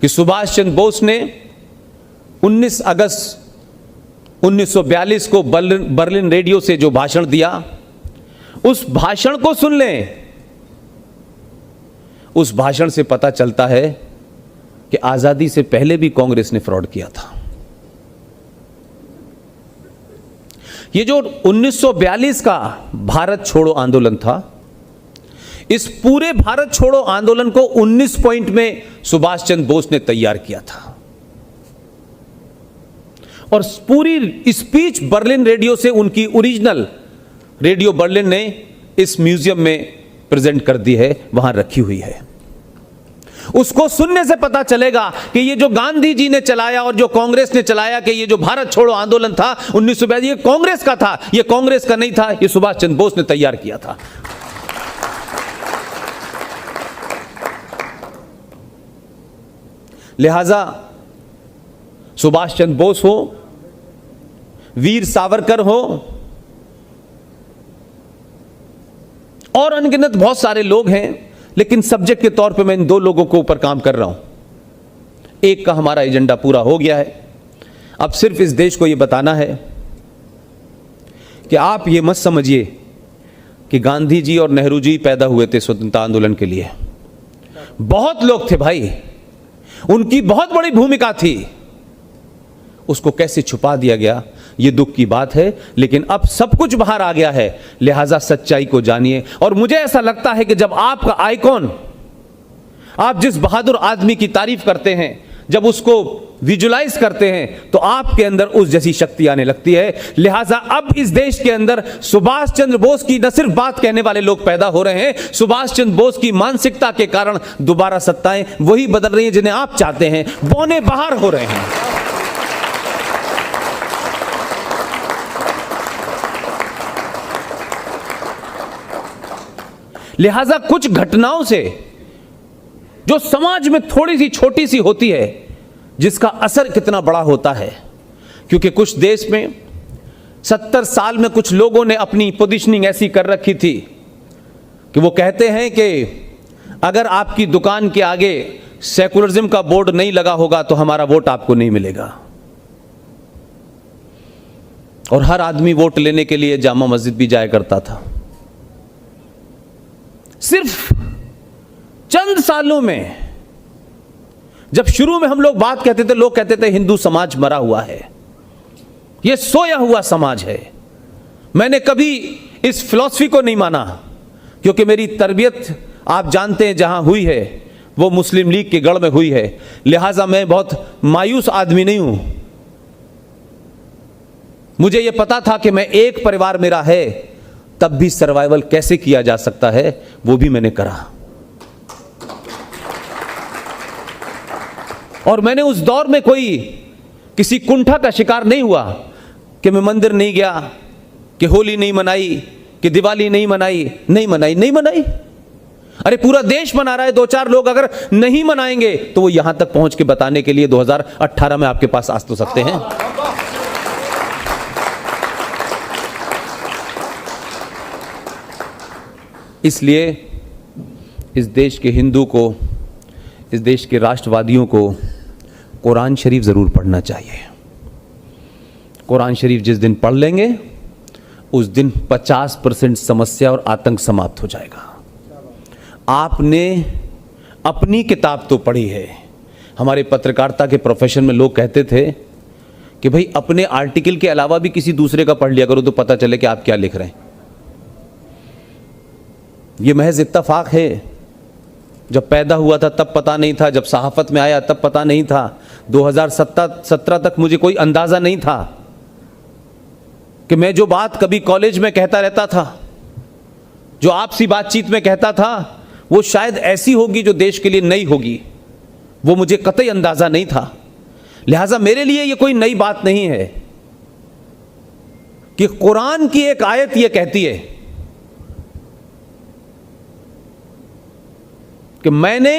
कि सुभाष चंद्र बोस ने 19 अगस्त 1942 को बर्लिन रेडियो से जो भाषण दिया, उस भाषण को सुन लें। उस भाषण से पता चलता है कि आजादी से पहले भी कांग्रेस ने फ्रॉड किया था। ये जो 1942 का भारत छोड़ो आंदोलन था, इस पूरे भारत छोड़ो आंदोलन को 19 पॉइंट में सुभाष चंद्र बोस ने तैयार किया था और पूरी स्पीच बर्लिन रेडियो से उनकी ओरिजिनल रेडियो बर्लिन ने इस म्यूजियम में प्रेजेंट कर दी है, वहां रखी हुई है। उसको सुनने से पता चलेगा कि ये जो गांधी जी ने चलाया और जो कांग्रेस ने चलाया कि ये जो भारत छोड़ो आंदोलन था 1942, ये कांग्रेस का था, ये कांग्रेस का नहीं था, ये सुभाष चंद्र बोस ने तैयार किया था। लिहाजा सुभाष चंद्र बोस हो, वीर सावरकर हो और अनगिनत बहुत सारे लोग हैं, लेकिन सब्जेक्ट के तौर पे मैं इन दो लोगों के ऊपर काम कर रहा हूं। एक का हमारा एजेंडा पूरा हो गया है। अब सिर्फ इस देश को यह बताना है कि आप ये मत समझिए कि गांधी जी और नेहरू जी पैदा हुए थे स्वतंत्रता आंदोलन के लिए। बहुत लोग थे भाई, उनकी बहुत बड़ी भूमिका थी, उसको कैसे छुपा दिया गया ये दुख की बात है, लेकिन अब सब कुछ बाहर आ गया है। लिहाजा सच्चाई को जानिए। और मुझे ऐसा लगता है कि जब आपका आइकॉन, आप जिस बहादुर आदमी की तारीफ करते हैं, जब उसको विजुलाइज करते हैं तो आपके अंदर उस जैसी शक्ति आने लगती है। लिहाजा अब इस देश के अंदर सुभाष चंद्र बोस की न सिर्फ बात कहने वाले लोग पैदा हो रहे हैं, सुभाष चंद्र बोस की मानसिकता के कारण दोबारा सत्ताएं वही बदल रही हैं जिन्हें आप चाहते हैं, बौने बाहर हो रहे हैं। लिहाजा कुछ घटनाओं से जो समाज में थोड़ी सी छोटी सी होती है, जिसका असर कितना बड़ा होता है। क्योंकि कुछ देश में 70 साल में कुछ लोगों ने अपनी पोजीशनिंग ऐसी कर रखी थी कि वो कहते हैं कि अगर आपकी दुकान के आगे सेकुलरिज्म का बोर्ड नहीं लगा होगा तो हमारा वोट आपको नहीं मिलेगा। और हर आदमी वोट लेने के लिए जामा मस्जिद भी जाया करता था। सिर्फ चंद सालों में, जब शुरू में हम लोग बात कहते थे, लोग कहते थे हिंदू समाज मरा हुआ है, यह सोया हुआ समाज है। मैंने कभी इस फिलॉसफी को नहीं माना, क्योंकि मेरी तरबियत आप जानते हैं जहां हुई है वो मुस्लिम लीग के गढ़ में हुई है। लिहाजा मैं बहुत मायूस आदमी नहीं हूं। मुझे यह पता था कि मैं एक परिवार मेरा है, तब भी सर्वाइवल कैसे किया जा सकता है वो भी मैंने करा। और मैंने उस दौर में कोई किसी कुंठा का शिकार नहीं हुआ कि मैं मंदिर नहीं गया, कि होली नहीं मनाई, कि दिवाली नहीं मनाई। अरे पूरा देश मना रहा है, 2-4 लोग अगर नहीं मनाएंगे तो वो यहां तक पहुंच के बताने के लिए 2018 में आपके पास आ तो सकते हैं। इसलिए इस देश के हिंदू को, इस देश के राष्ट्रवादियों को कुरान शरीफ ज़रूर पढ़ना चाहिए। कुरान शरीफ जिस दिन पढ़ लेंगे उस दिन 50% समस्या और आतंक समाप्त हो जाएगा। आपने अपनी किताब तो पढ़ी है। हमारे पत्रकारिता के प्रोफेशन में लोग कहते थे कि भाई अपने आर्टिकल के अलावा भी किसी दूसरे का पढ़ लिया करो तो पता चले कि आप क्या लिख रहे हैं। ये महज इत्तफाक है। जब पैदा हुआ था तब पता नहीं था, जब सहाफत में आया तब पता नहीं था, 2017 तक मुझे कोई अंदाजा नहीं था कि मैं जो बात कभी कॉलेज में कहता रहता था, जो आपसी बातचीत में कहता था, वो शायद ऐसी होगी जो देश के लिए नई होगी। वो मुझे कतई अंदाजा नहीं था। लिहाजा मेरे लिए ये कोई नई बात नहीं है कि कुरान की एक आयत ये कहती है कि मैंने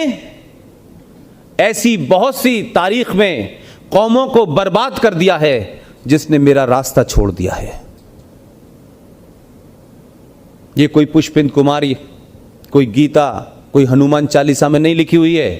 ऐसी बहुत सी तारीख में कौमों को बर्बाद कर दिया है जिसने मेरा रास्ता छोड़ दिया है। ये कोई पुष्पिंद कुमारी, कोई गीता, कोई हनुमान चालीसा में नहीं लिखी हुई है।